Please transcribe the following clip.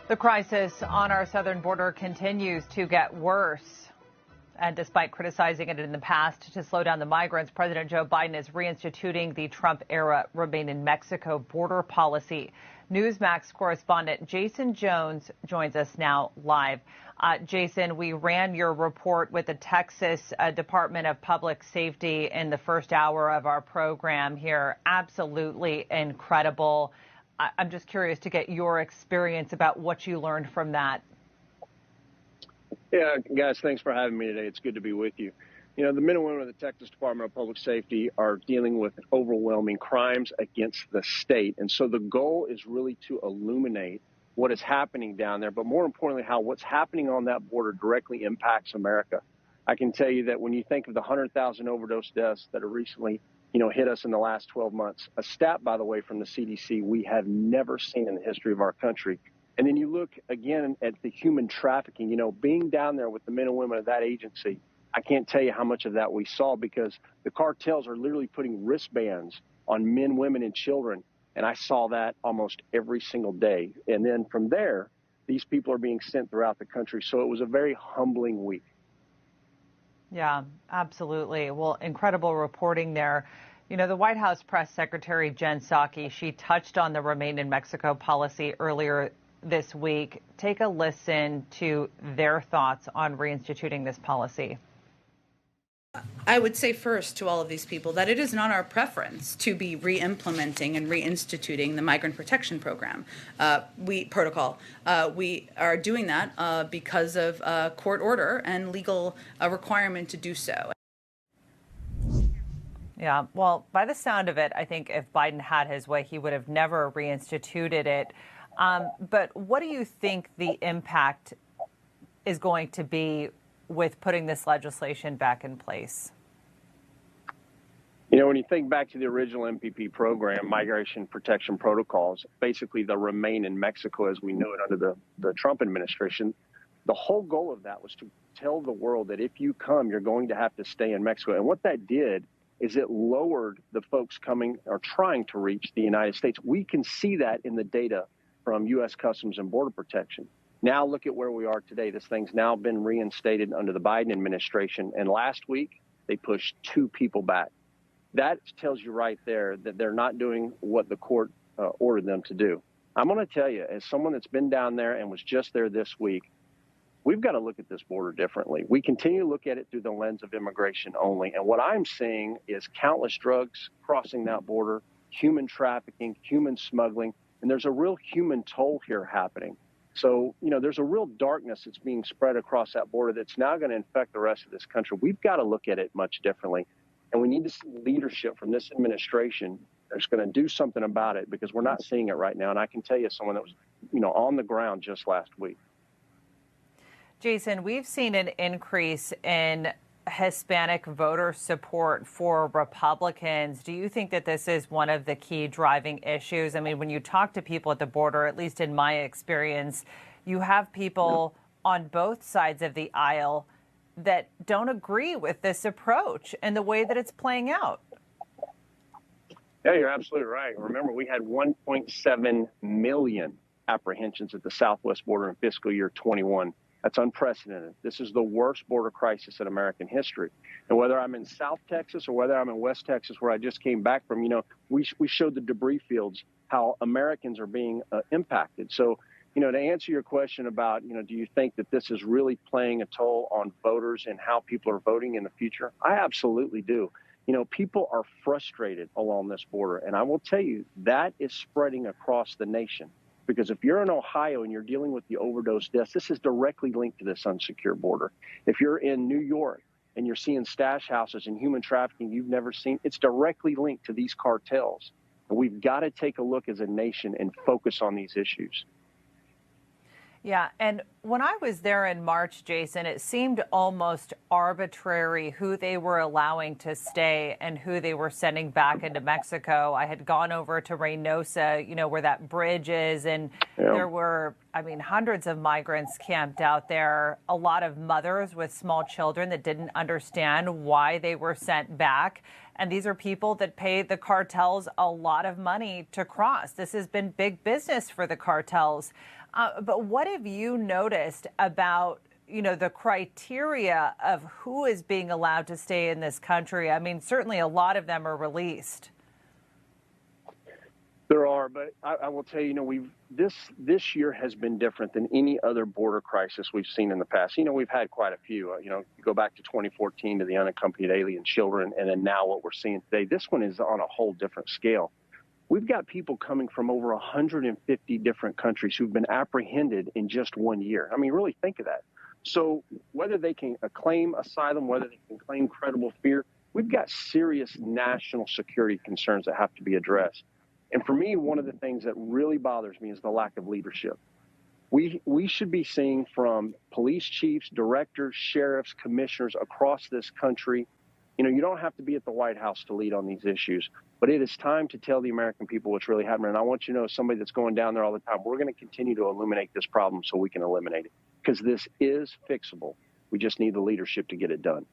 The crisis on our southern border continues to get worse. And despite criticizing it in the past to slow down the migrants, President Joe Biden is reinstituting the Trump-era Remain in Mexico border policy. Newsmax correspondent Jason Jones joins us now live. Jason, we ran your report with the Texas Department of Public Safety in the first hour of our program here. Absolutely incredible. I'm just curious to get your experience about what you learned from that. Yeah, guys, thanks for having me today. It's good to be with you. You know, the men and women of the Texas Department of Public Safety are dealing with overwhelming crimes against the state. And so the goal is really to illuminate what is happening down there, but more importantly, how what's happening on that border directly impacts America. I can tell you that when you think of the 100,000 overdose deaths that have recently hit us in the last 12 months. A stat, by the way, from the CDC we have never seen in the history of our country. And then you look again at the human trafficking, being down there with the men and women of that agency. I can't tell you how much of that we saw because the cartels are literally putting wristbands on men, women, and children. And I saw that almost every single day. And then from there, these people are being sent throughout the country. So it was a very humbling week. Yeah, absolutely. Well, incredible reporting there. The White House Press Secretary Jen Psaki, she touched on the Remain in Mexico policy earlier this week. Take a listen to their thoughts on reinstituting this policy. I would say first to all of these people that it is not our preference to be re-implementing and reinstituting the migrant protection program protocol. We are doing that because of court order and legal requirement to do so. Yeah, well, by the sound of it, I think if Biden had his way, he would have never reinstituted it. But what do you think the impact is going to be with putting this legislation back in place? When you think back to the original MPP program, Migration Protection Protocols, basically the Remain in Mexico as we know it under the Trump administration, the whole goal of that was to tell the world that if you come, you're going to have to stay in Mexico. And what that did is it lowered the folks coming or trying to reach the United States. We can see that in the data from U.S. Customs and Border Protection. Now look at where we are today. This thing's now been reinstated under the Biden administration. And last week, they pushed 2 people back. That tells you right there that they're not doing what the court ordered them to do. I'm going to tell you, as someone that's been down there and was just there this week, we've got to look at this border differently. We continue to look at it through the lens of immigration only. And what I'm seeing is countless drugs crossing that border, human trafficking, human smuggling, and there's a real human toll here happening. So, there's a real darkness that's being spread across that border that's now going to infect the rest of this country. We've got to look at it much differently. And we need to see leadership from this administration that's going to do something about it because we're not seeing it right now. And I can tell you someone that was, on the ground just last week. Jason, we've seen an increase in Hispanic voter support for Republicans. Do you think that this is one of the key driving issues? I mean, when you talk to people at the border, at least in my experience, you have people on both sides of the aisle that don't agree with this approach and the way that it's playing out. Yeah, you're absolutely right. Remember, we had 1.7 million apprehensions at the southwest border in fiscal year 21. That's unprecedented. This is the worst border crisis in American history. And whether I'm in South Texas or whether I'm in West Texas, where I just came back from, we showed the debris fields, how Americans are being impacted. So, to answer your question about, do you think that this is really playing a toll on voters and how people are voting in the future? I absolutely do. People are frustrated along this border. And I will tell you, that is spreading across the nation. Because if you're in Ohio and you're dealing with the overdose deaths, this is directly linked to this unsecured border. If you're in New York and you're seeing stash houses and human trafficking you've never seen, it's directly linked to these cartels. And we've got to take a look as a nation and focus on these issues. Yeah, and when I was there in March, Jason, it seemed almost arbitrary who they were allowing to stay and who they were sending back into Mexico. I had gone over to Reynosa, where that bridge is, and there were, hundreds of migrants camped out there, a lot of mothers with small children that didn't understand why they were sent back. And these are people that pay the cartels a lot of money to cross. This has been big business for the cartels. But what have you noticed about, the criteria of who is being allowed to stay in this country? I mean, certainly a lot of them are released. There are, but I will tell you, this year has been different than any other border crisis we've seen in the past. We've had quite a few. You go back to 2014 to the unaccompanied alien children, and then now what we're seeing today. This one is on a whole different scale. We've got people coming from over 150 different countries who've been apprehended in just 1 year. I mean, really think of that. So whether they can claim asylum, whether they can claim credible fear, we've got serious national security concerns that have to be addressed. And for me, one of the things that really bothers me is the lack of leadership. We should be seeing from police chiefs, directors, sheriffs, commissioners across this country. You don't have to be at the White House to lead on these issues, but it is time to tell the American people what's really happening. And I want you to know, somebody that's going down there all the time, we're going to continue to illuminate this problem so we can eliminate it, because this is fixable. We just need the leadership to get it done.